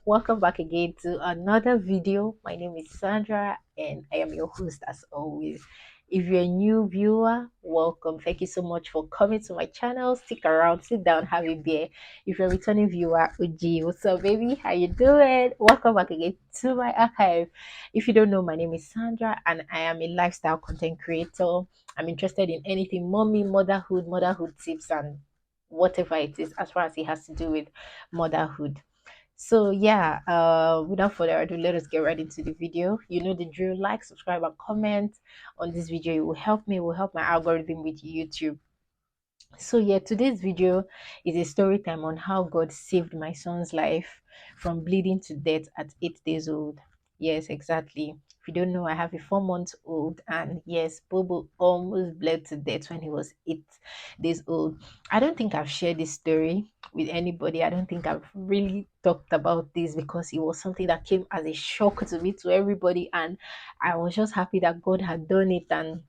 welcome back again to another video. My name is Sandra and I am your host as always. If you're a new viewer, welcome. Thank you so much for coming to my channel. Stick around, sit down, have a beer. If you're a returning viewer, Uji, what's up baby, how you doing? Welcome back again to my archive. If you don't know, my name is Sandra and I am a lifestyle content creator. I'm interested in anything mommy, motherhood tips, and whatever it is as far as it has to do with motherhood. So yeah, without further ado, let us get right into the video. You know the drill: like, subscribe, and comment on this video. It will help me, it will help my algorithm with YouTube. So yeah, today's video is a story time on how God saved my son's life from bleeding to death at 8 days old. Yes, exactly. If you don't know, I have a 4 month old, and yes, Bobo almost bled to death when he was 8 days old. I don't think I've shared this story with anybody. I don't think I've really talked about this because it was something that came as a shock to me, to everybody, and I was just happy that God had done it, and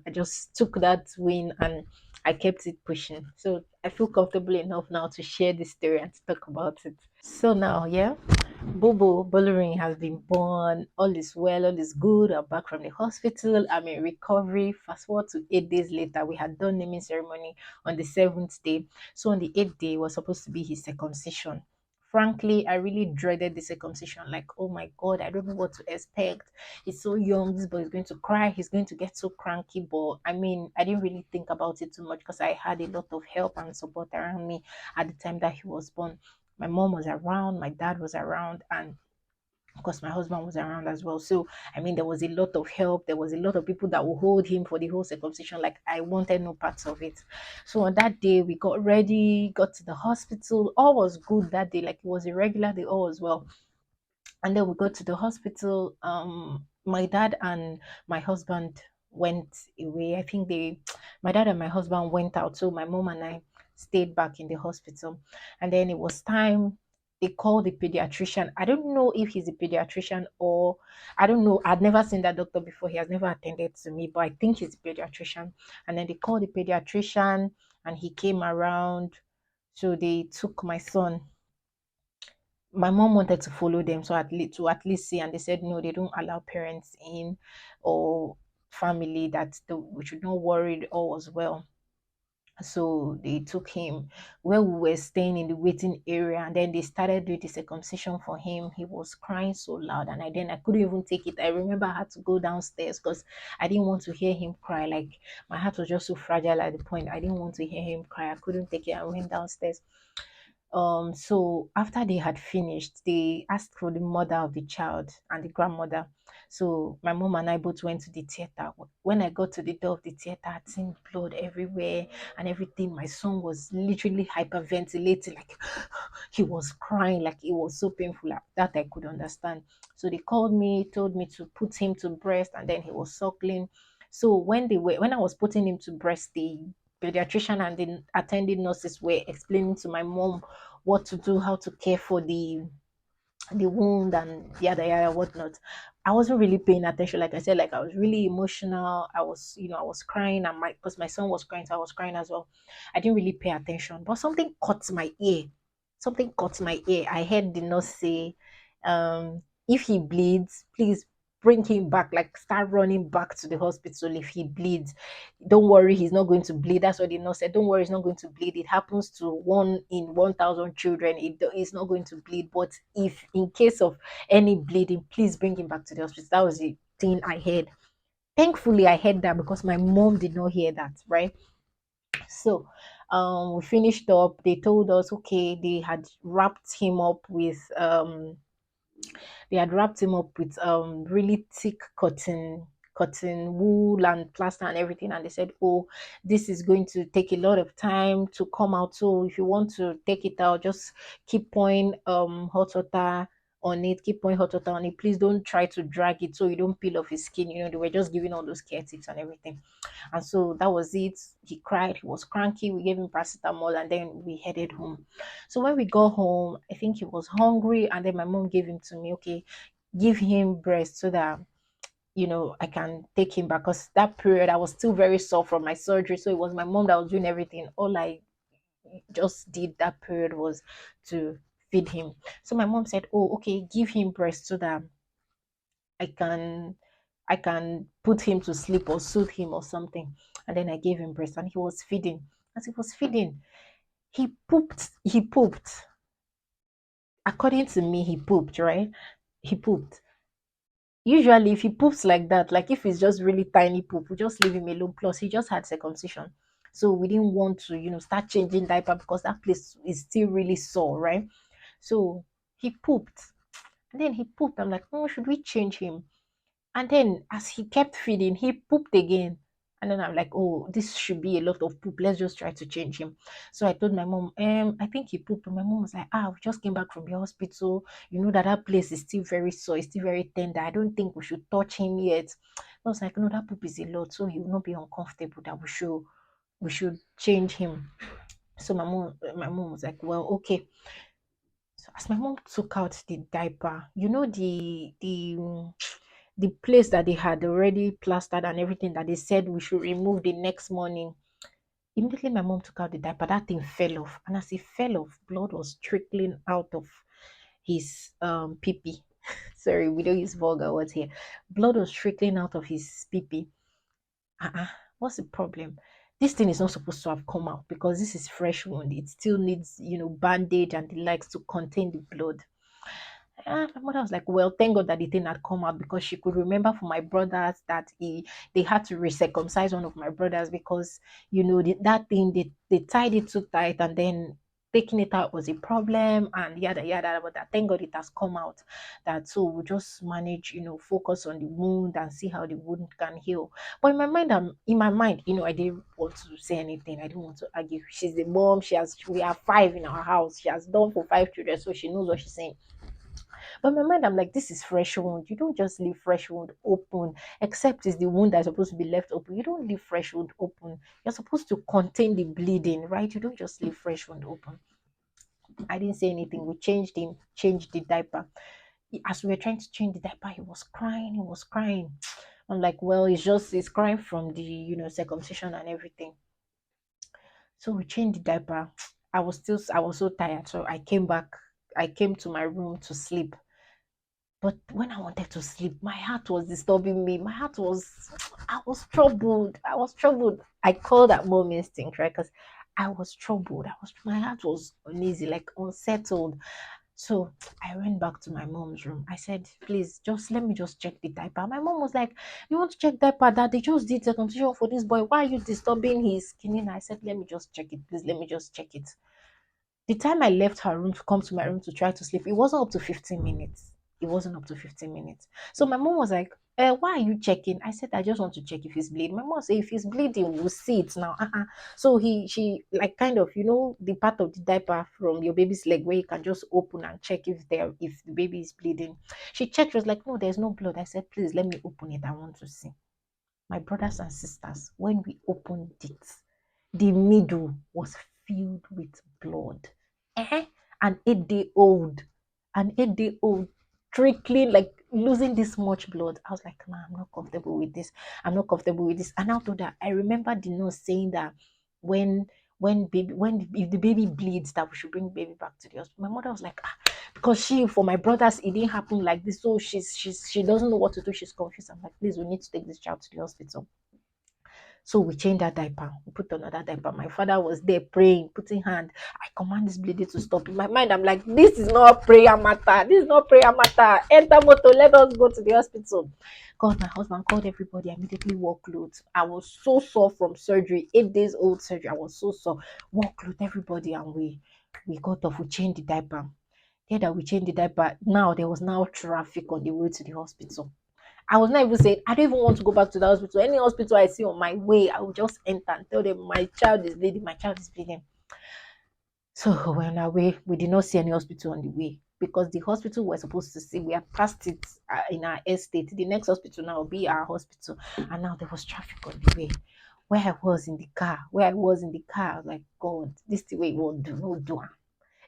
I just took that win and I kept it pushing. So I feel comfortable enough now to share this story and to talk about it. So now, yeah, Bobo Boloring has been born. All is well, all is good. I'm back from the hospital. I'm in recovery. Fast forward to 8 days later, we had done naming ceremony on the seventh day. So on the eighth day was supposed to be his circumcision. Frankly, I really dreaded the circumcision. Like, oh my God, I don't know what to expect. He's so young. This boy is going to cry. He's going to get so cranky. But I mean, I didn't really think about it too much because I had a lot of help and support around me at the time that he was born. My mom was around, my dad was around, and of course my husband was around as well. So I mean, there was a lot of help. There was a lot of people that would hold him for the whole circumcision. Like, I wanted no parts of it. So on that day we got ready, got to the hospital. All was good that day. Like, it was a regular day, all was well. And then we got to the hospital. My dad and my husband went away. I think my dad and my husband went out, so my mom and I stayed back in the hospital. And then it was time. They called the pediatrician. I don't know if he's a pediatrician, or I don't know. I'd never seen that doctor before. He has never attended to me, but I think he's a pediatrician. And then they called the pediatrician and he came around. So they took my son. My mom wanted to follow them, so at least see, and they said no, they don't allow parents in, or family, that we should not worry, all was well. So they took him where we were staying in the waiting area, and then they started doing the circumcision for him. He was crying so loud, and I couldn't even take it. I remember I had to go downstairs because I didn't want to hear him cry. Like, my heart was just so fragile at the point. I didn't want to hear him cry. I couldn't take it. I went downstairs. So after they had finished, they asked for the mother of the child and the grandmother. So my mom and I both went to the theater. When I got to the door of the theater, I'd seen blood everywhere and everything. My son was literally hyperventilating, like he was crying, like it was so painful. Like, that I could understand. So they called me, told me to put him to breast, and then he was suckling. So when I was putting him to breast, the pediatrician and the attending nurses were explaining to my mom what to do, how to care for the wound and yada yada whatnot. I wasn't really paying attention. Like I said, like I was really emotional. I was crying, and because my son was crying, so I was crying as well. I didn't really pay attention, but something caught my ear. Something caught my ear. I heard the nurse say, if he bleeds, please bring him back. Like, start running back to the hospital if he bleeds. Don't worry, he's not going to bleed. That's what the nurse said. Don't worry, he's not going to bleed. It happens to 1 in 1,000 children. It's not going to bleed. But if in case of any bleeding, please bring him back to the hospital. That was the thing I heard. Thankfully, I heard that because my mom did not hear that, right? So we finished up. They told us, okay, they had wrapped him up with really thick cotton wool and plaster and everything, and they said, oh, this is going to take a lot of time to come out, so if you want to take it out, just keep pouring hot water on it, keep pouring hot water on it. Please don't try to drag it so you don't peel off his skin. They were just giving all those care tips and everything. And so that was it. He cried, he was cranky. We gave him paracetamol and then we headed home. So when we got home, I think he was hungry, and then my mom gave him to me. Okay, give him breast so that I can take him back, because that period I was still very sore from my surgery. So it was my mom that was doing everything. All I just did that period was to feed him. So my mom said, oh, okay, give him breast so that I can I can put him to sleep or soothe him or something. And then I gave him breast and he was feeding. As he was feeding, he pooped. He pooped. According to me, he pooped, right? He pooped. Usually, if he poops like that, like if it's just really tiny poop, we just leave him alone. Plus, he just had circumcision. So we didn't want to, start changing diaper because that place is still really sore, right? So he pooped. And then he pooped. I'm like, oh, should we change him? And then as he kept feeding, he pooped again. And then I'm like, oh, this should be a lot of poop. Let's just try to change him. So I told my mom, I think he pooped. And my mom was like, we just came back from the hospital. You know that place is still very sore, it's still very tender. I don't think we should touch him yet. I was like, no, that poop is a lot, so he will not be uncomfortable. That we should change him. So my mom was like, well, okay. So as my mom took out the diaper, the place that they had already plastered and everything that they said we should remove the next morning. Immediately my mom took out the diaper, that thing fell off. And as it fell off, blood was trickling out of his pee pee. Sorry, we don't use vulgar words here. Blood was trickling out of his pee pee. What's the problem? This thing is not supposed to have come out because this is fresh wound. It still needs, bandage and the likes to contain the blood. My mother was like, well, thank God that the thing had come out because she could remember for my brothers that they had to recircumcise one of my brothers because, that thing, they tied it too tight and then taking it out was a problem and yada, yada, but that thank God it has come out. That so we just manage, focus on the wound and see how the wound can heal. But in my mind, I didn't want to say anything. I didn't want to argue. She's the mom. We have five in our house. She has done for five children, so she knows what she's saying. But in my mind, I'm like, this is fresh wound. You don't just leave fresh wound open, except it's the wound that's supposed to be left open. You don't leave fresh wound open. You're supposed to contain the bleeding, right? You don't just leave fresh wound open. I didn't say anything. We changed the diaper. As we were trying to change the diaper, he was crying. He was crying. I'm like, well, it's crying from the, circumcision and everything. So we changed the diaper. I was so tired. So I came to my room to sleep. But when I wanted to sleep, my heart was disturbing me. I was troubled. I was troubled. I called that mom instinct, right? Because I was troubled. My heart was uneasy, like unsettled. So I went back to my mom's room. I said, please, just let me just check the diaper. My mom was like, you want to check diaper that they just did circumcision for this boy? Why are you disturbing his skin? And I said, let me just check it, please. Let me just check it. The time I left her room to come to my room to try to sleep, it wasn't up to 15 minutes. It wasn't up to 15 minutes. So my mom was like, why are you checking? I said, I just want to check if he's bleeding. My mom said, if he's bleeding, we'll see it now. So she like kind of, the part of the diaper from your baby's leg where you can just open and check if the baby is bleeding. She checked, she was like, no, there's no blood. I said, please let me open it. I want to see. My brothers and sisters, when we opened it, the middle was filled with blood. Eh? An 8-day old, an 8-day old trickling, like losing this much blood. I was like, nah, I'm not comfortable with this. I'm not comfortable with this. And after that, I remember the nurse saying that when if the baby bleeds, that we should bring baby back to the hospital. My mother was like, because for my brothers, it didn't happen like this. So she doesn't know what to do. She's confused. I'm like, please, we need to take this child to the hospital. So we changed that diaper. We put another diaper. My father was there praying, putting hand. I command this bleeding to stop. In my mind, I'm like, this is not prayer matter. This is not prayer matter. Enter motor. Let us go to the hospital. God, my husband called everybody. I immediately wore clothes. I was so sore from surgery. 8 days old surgery. I was so sore. Wore clothes, everybody, and we got off. We changed the diaper. Yeah, that we changed the diaper. Now there was now traffic on the way to the hospital. I was not even saying, I don't even want to go back to the hospital. Any hospital I see on my way, I will just enter and tell them my child is bleeding, my child is bleeding. So we're on our way. We did not see any hospital on the way because the hospital we're supposed to see, we have passed it in our estate. The next hospital now will be our hospital. And now there was traffic on the way. Where I was in the car, I was like, God, this is the way you want to do, no do.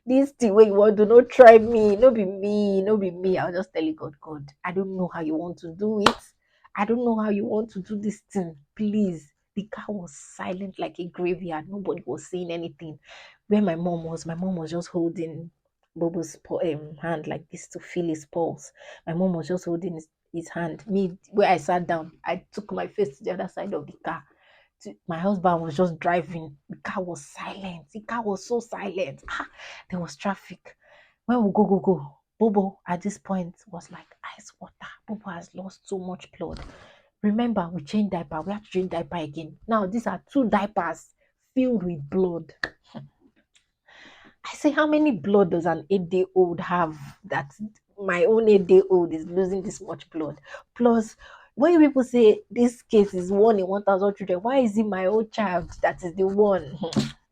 This thing wey you wan do, no try me, no be me, no be me. I'll just tell you, God, I don't know how you want to do it. I don't know how you want to do this thing. Please. The car was silent like a graveyard. Nobody was saying anything. Where my mom was just holding Bobo's hand like this to feel his pulse. My mom was just holding his hand. Me, where I sat down, I took my face to the other side of the car. My husband was just driving. The car was silent. The car was so silent. There was traffic. When we go, Bobo at this point was like ice water. Bobo has lost so much blood. Remember, we changed diaper. We have to change diaper again. Now these are two diapers filled with blood. I say, how many blood does an 8-day old have that my own 8-day old is losing this much blood? Plus, when people say this case is 1 in 1,000 children, why is it my own child that is the one?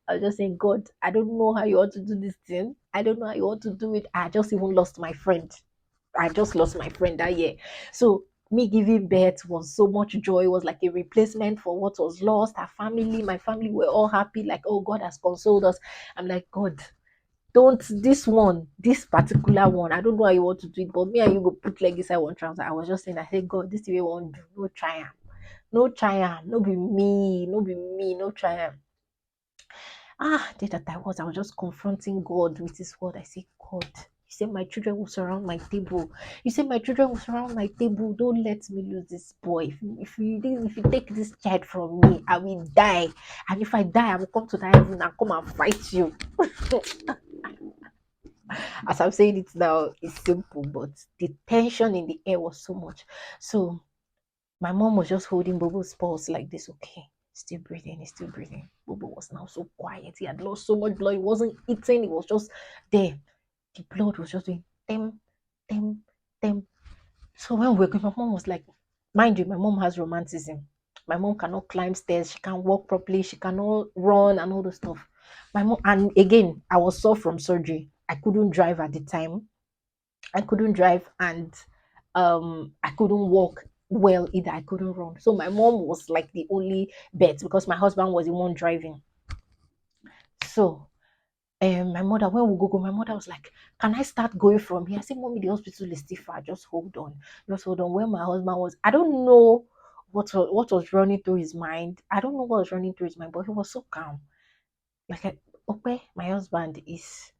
I was just saying, God, I don't know how you want to do this thing. I don't know how you want to do it. I just even lost my friend. I just lost my friend that year. So me giving birth was so much joy. It was like a replacement for what was lost. Our family, my family were all happy, like, oh, God has consoled us. I'm like, God, don't this particular one. I don't know how you want to do it, but me and you go put leg inside one trouser. I was just saying, I said, God, this is the way I want to do. No try am. No try am. No be me. No be me. No try am. Day that I was just confronting God with his word. I say, God, you say my children will surround my table. You say my children will surround my table. Don't let me lose this boy. If you take this child from me, I will die. And if I die, I will come to the heaven and come and fight you. As I'm saying it now, it's simple, but the tension in the air was so much. So my mom was just holding Bobo's pulse like this. Okay, still breathing, he's still breathing. Bobo was now so quiet. He had lost so much blood. He wasn't eating. It was just there. The blood was just doing them, them, them. So when we were going, my mom was like, mind you, my mom has romanticism. My mom cannot climb stairs. She can't walk properly. She cannot run and all the stuff. My mom, and again, I was sore from surgery. I couldn't drive at the time. I couldn't drive, and I couldn't walk well either. I couldn't run. So my mom was like the only bet because my husband was the one driving. So my mother, when we go, my mother was like, can I start going from here? I said, Mommy, the hospital is still far. Just hold on. Just hold on. When my husband was, I don't know what was running through his mind. I don't know what was running through his mind, but he was so calm. Like, okay, my husband is,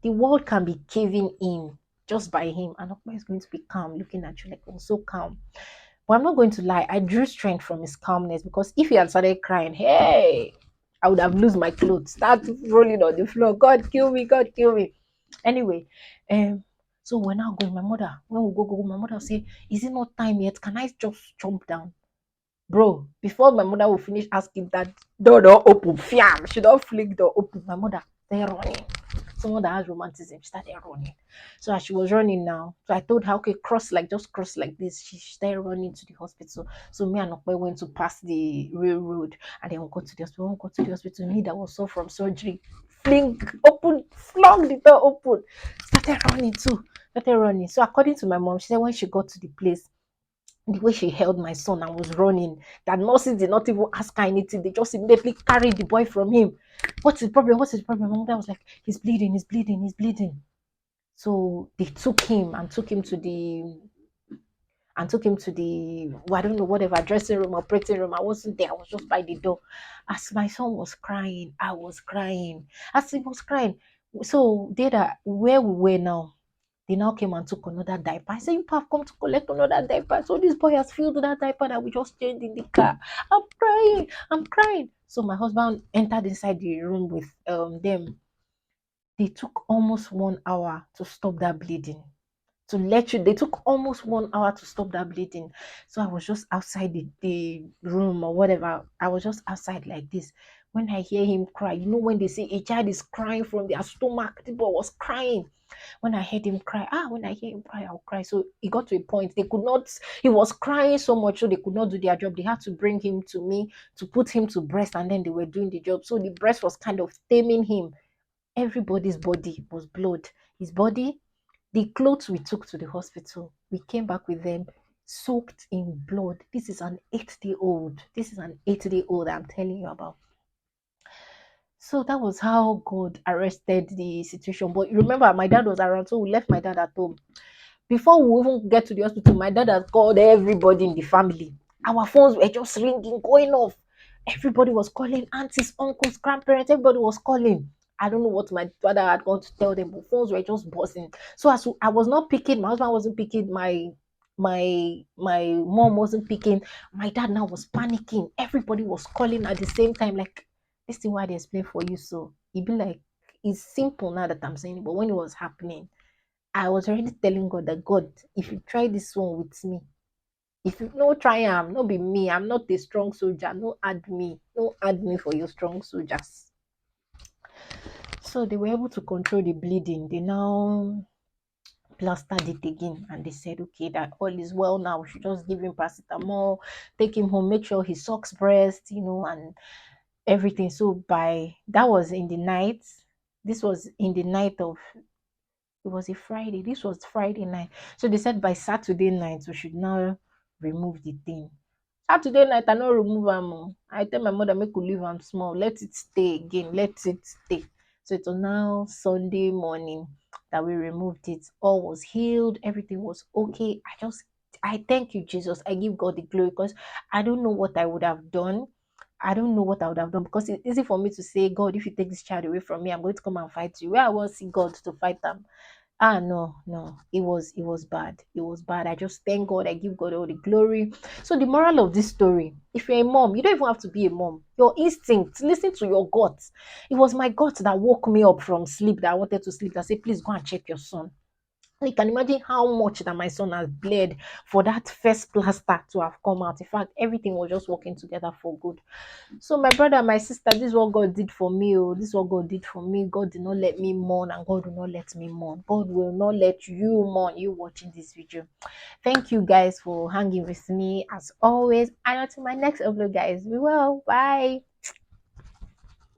the world can be caving in just by him, and Okpa is going to be calm, looking at you like, oh, so calm. But I'm not going to lie, I drew strength from his calmness, because if he had started crying, hey, I would have lose my clothes, start rolling on the floor. God kill me, God kill me. Anyway, so we're now going. My mother, when we go, my mother will say, is it not time yet? Can I just jump down? Bro, before my mother will finish asking that door open, fiam, she don't flick door open. My mother, they're running. Someone that has romanticism, she started running. So as she was running now, so I told her, okay, just cross like this. She started running to the hospital. So me and Okpe went to pass the railroad, and then we got to the hospital. When we got to the hospital, me that was so from surgery, fling open, flung the door open, started running too. Started running. So according to my mom, she said when she got to the place, the way she held my son and was running, that nurses did not even ask her anything. They just immediately carried the boy from him. What's the problem? What's the problem? My mother was like, he's bleeding, he's bleeding, he's bleeding. So they took him and took him to the well, I don't know, whatever, dressing room, operating room. I wasn't there. I was just by the door. As my son was crying, I was crying. As he was crying. So that where we were now, they now came and took another diaper. I said, you have come to collect another diaper. So this boy has filled that diaper that we just changed in the car. I'm crying. I'm crying. So my husband entered inside the room with them. They took almost 1 hour to stop that bleeding. They took almost 1 hour to stop that bleeding. So I was just outside the room or whatever. I was just outside like this. When I hear him cry, you know, when they say a child is crying from their stomach, the boy was crying. When I heard him cry, when I hear him cry, I'll cry. So it got to a point he was crying so much, so they could not do their job. They had to bring him to me to put him to breast, and then they were doing the job. So the breast was kind of taming him. Everybody's body was blood. His body, the clothes we took to the hospital, we came back with them soaked in blood. This is an 8-day old. This is an 8-day old I'm telling you about. So that was how God arrested the situation. But remember, my dad was around, so we left my dad at home. Before we even get to the hospital, my dad had called everybody in the family. Our phones were just ringing, going off. Everybody was calling, aunties, uncles, grandparents, everybody was calling. I don't know what my father had gone to tell them, but phones were just buzzing. So as I was not picking, my husband wasn't picking, my mom wasn't picking, my dad now was panicking. Everybody was calling at the same time. Like, this thing why they explain for you. So it'd be like, it's simple now that I'm saying it, but when it was happening, I was already telling God that, God, if you try this one with me, if you no try am, no be me. I'm not a strong soldier. No add me. No add me for your strong soldiers. So they were able to control the bleeding. They now plastered it again, and they said, okay, that all is well now. We should just give him paracetamol, take him home, make sure he sucks breast, and everything. So by that was in the night. This was in the night of, it was a Friday. This was Friday night. So they said by Saturday night we should now remove the thing. Saturday night I no remove am o. I tell my mother make we leave am small, let it stay again, let it stay. So it was now Sunday morning that we removed it. All was healed, everything was okay. I thank you, Jesus. I give God the glory because I don't know what I would have done. I don't know what I would have done because it's easy for me to say, God, if you take this child away from me, I'm going to come and fight you. Where I want to see God to fight them. Ah, no, no, it was bad. It was bad. I just thank God. I give God all the glory. So the moral of this story, if you're a mom, you don't even have to be a mom. Your instinct, listen to your gut. It was my gut that woke me up from sleep, that I wanted to sleep, that said, please go and check your son. You can imagine how much that my son has bled for that first plaster to have come out. In fact, everything was just working together for good. So my brother, my sister, this is what God did for me. Oh, this is what God did for me. God did not let me mourn, and God will not let me mourn. God will not let you mourn. You watching this video. Thank you guys for hanging with me as always. And until my next upload, guys. Be well. Bye.